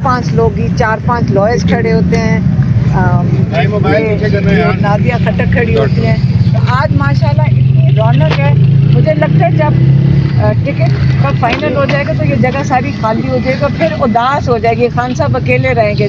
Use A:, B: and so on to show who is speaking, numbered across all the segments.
A: 4-5 لوگ ہی 4-5 لائرز کھڑے ہوتے ہیں, نادیہ خٹک کھڑی ہوتی ہیں. تو آج ماشاءاللہ اتنی رونق ہے. مجھے لگتا ہے جب ٹکٹ کا فائنل ہو جائے گا تو یہ جگہ ساری خالی ہو جائے گا, پھر اداس ہو جائے گی, خان صاحب اکیلے رہیں گے.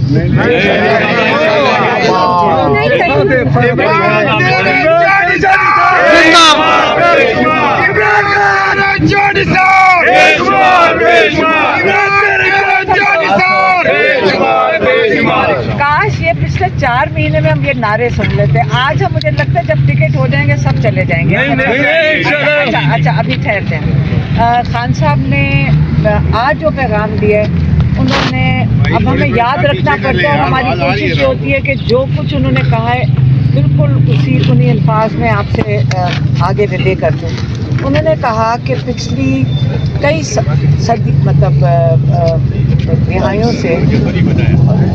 A: کاش یہ پچھلے 4 مہینے میں ہم یہ نعرے سن لیتے. آج ہم, مجھے لگتا ہے جب ٹکٹ ہو جائیں گے سب چلے جائیں گے. اچھا ابھی ٹھہرتے ہیں. خان صاحب نے آج جو پیغام دیا ہے انہوں نے, اب ہمیں یاد رکھنا پڑتا ہے, ہماری کوشش یہ ہوتی ہے کہ جو کچھ انہوں نے کہا ہے بالکل انہی الفاظ میں آپ سے آگے ریلے کر دوں. انہوں نے کہا کہ پچھلی کئی صدی مطلب دہائیوں سے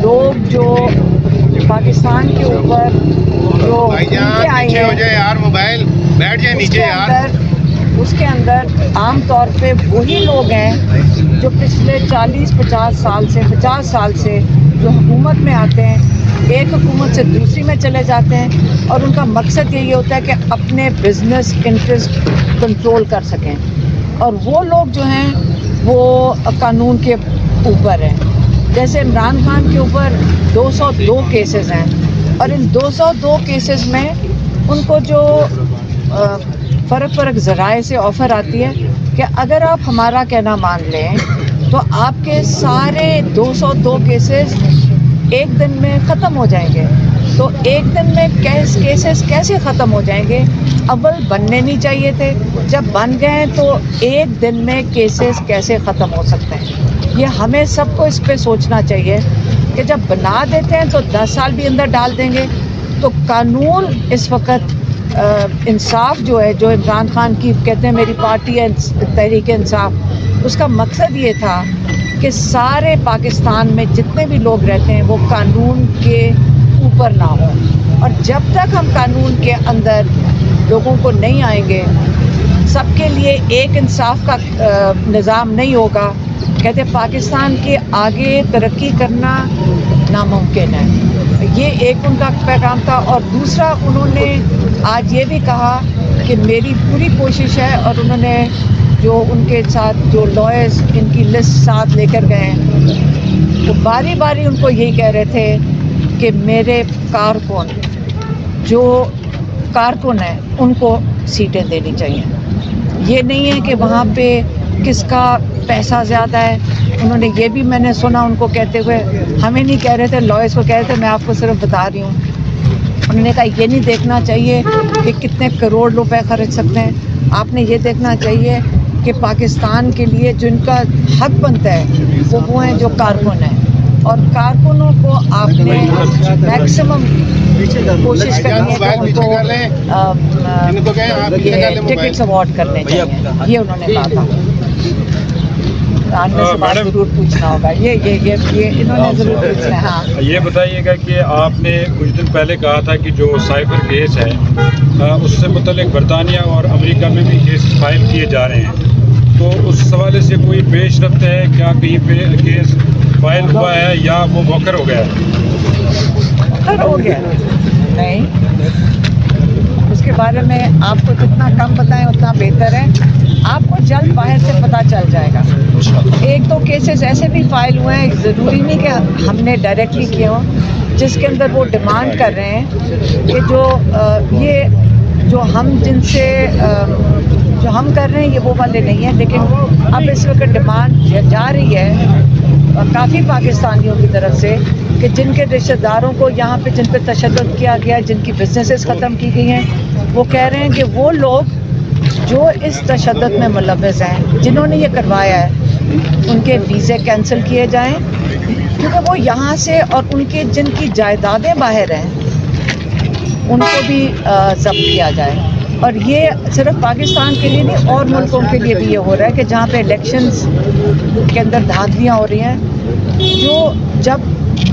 A: لوگ جو پاکستان کے اوپر جو آئے ہیں اس کے اندر عام طور پہ وہی لوگ ہیں جو پچھلے 40-50 سال سے جو حکومت میں آتے ہیں, ایک حکومت سے دوسری میں چلے جاتے ہیں, اور ان کا مقصد یہی ہوتا ہے کہ اپنے بزنس انٹرسٹ کنٹرول کر سکیں. اور وہ لوگ جو ہیں وہ قانون کے اوپر ہیں. جیسے عمران خان کے اوپر 202 کیسز ہیں, اور ان 202 کیسز میں ان کو جو فرق ذرائع سے آفر آتی ہے کہ اگر آپ ہمارا کہنا مان لیں تو آپ کے سارے 202 کیسز ایک دن میں ختم ہو جائیں گے. تو ایک دن میں کیسز کیسے ختم ہو جائیں گے؟ اول بننے نہیں چاہیے تھے, جب بن گئے تو ایک دن میں کیسز کیسے ختم ہو سکتے ہیں؟ یہ ہمیں سب کو اس پہ سوچنا چاہیے کہ جب بنا دیتے ہیں تو 10 سال بھی اندر ڈال دیں گے. تو قانون اس وقت انصاف جو ہے, جو عمران خان کی کہتے ہیں میری پارٹی ہے تحریک انصاف, اس کا مقصد یہ تھا کہ سارے پاکستان میں جتنے بھی لوگ رہتے ہیں وہ قانون کے اوپر نہ ہوں. اور جب تک ہم قانون کے اندر لوگوں کو نہیں آئیں گے, سب کے لیے ایک انصاف کا نظام نہیں ہوگا, کہتے پاکستان کے آگے ترقی کرنا ناممکن ہے. یہ ایک ان کا پیغام تھا. اور دوسرا انہوں نے آج یہ بھی کہا کہ میری پوری کوشش ہے, اور انہوں نے جو ان کے ساتھ جو لائرز ان کی لسٹ ساتھ لے کر گئے ہیں وہ باری باری ان کو یہی کہہ رہے تھے کہ میرے جو کارکن ہیں ان کو سیٹیں دینی چاہیے. یہ نہیں ہے کہ وہاں پہ کس کا پیسہ زیادہ ہے. انہوں نے یہ بھی میں نے سنا ان کو کہتے ہوئے, ہمیں نہیں کہہ رہے تھے, لائرز کو کہہ رہے تھے, میں آپ کو صرف بتا رہی ہوں. انہوں نے کہا یہ نہیں دیکھنا چاہیے کہ کتنے کروڑ روپے خرچ سکتے ہیں, آپ نے یہ دیکھنا چاہیے کہ پاکستان کے لیے جن کا حق بنتا ہے وہ ہیں جو کارکن ہیں, اور کارکنوں کو آپ نے میکسیمم کوشش کرنی ہے کہ ان کو ٹکٹس اوارڈ کرنے چاہیے. یہ انہوں نے کہا تھا. سے بات ضرور پوچھنا ہوگا, یہ انہوں نے ضرور پوچھنا ہے. ہاں
B: یہ بتائیے گا کہ آپ نے کچھ دن پہلے کہا تھا کہ جو سائبر کیس ہے اس سے متعلق برطانیہ اور امریکہ میں بھی کیس فائل کیے جا رہے ہیں, تو اس حوالے سے کوئی پیش رفت ہے کیا, کہیں پہ کیس فائل ہوا ہے یا وہ موخر ہو گیا ہے؟
A: ہو گیا نہیں, اس کے بارے میں آپ کو جتنا کم بتائیں اتنا بہتر ہے. آپ کو جلد باہر سے پتہ چل جائے گا. 1-2 کیسز ایسے بھی فائل ہوئے ہیں, ضروری نہیں کہ ہم نے ڈائریکٹلی کیے ہوں, جس کے اندر وہ ڈیمانڈ کر رہے ہیں کہ جو ہم جن سے جو ہم کر رہے ہیں یہ وہ والے نہیں ہیں, لیکن اب اس وقت ڈیمانڈ جا رہی ہے کافی پاکستانیوں کی طرف سے کہ جن کے رشتہ داروں کو یہاں پہ جن پہ تشدد کیا گیا, جن کی بزنسز ختم کی گئی ہیں, وہ کہہ رہے ہیں کہ وہ لوگ جو اس تشدد میں ملوث ہیں, جنہوں نے یہ کروایا ہے, ان کے ویزے کینسل کیے جائیں, کیونکہ وہ یہاں سے, اور ان کے جن کی جائیدادیں باہر ہیں ان کو بھی ضبط کیا جائے. اور یہ صرف پاکستان کے لیے نہیں, اور ملکوں کے لیے بھی یہ ہو رہا ہے کہ جہاں پہ الیکشنز کے اندر دھاندلیاں ہو رہی ہیں, جو جب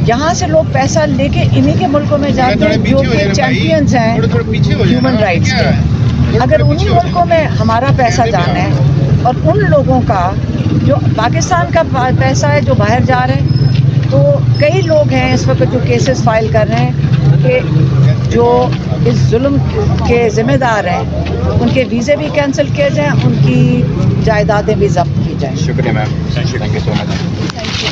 A: یہاں سے لوگ پیسہ لے کے انہی کے ملکوں میں جاتے ہیں جو کہ چیمپئنز ہیں ہیومن رائٹس کے, اگر انہی ملکوں میں ہمارا پیسہ جانا ہے اور ان لوگوں کا جو پاکستان کا پیسہ ہے جو باہر جا رہے ہیں, تو لوگ ہیں اس وقت جو کیسز فائل کر رہے ہیں کہ جو اس ظلم کے ذمہ دار ہیں ان کے ویزے بھی کینسل کیے جائیں، ان کی جائیدادیں بھی ضبط کی جائیں.
C: شکریہ میم، تھینک یو سو مچ.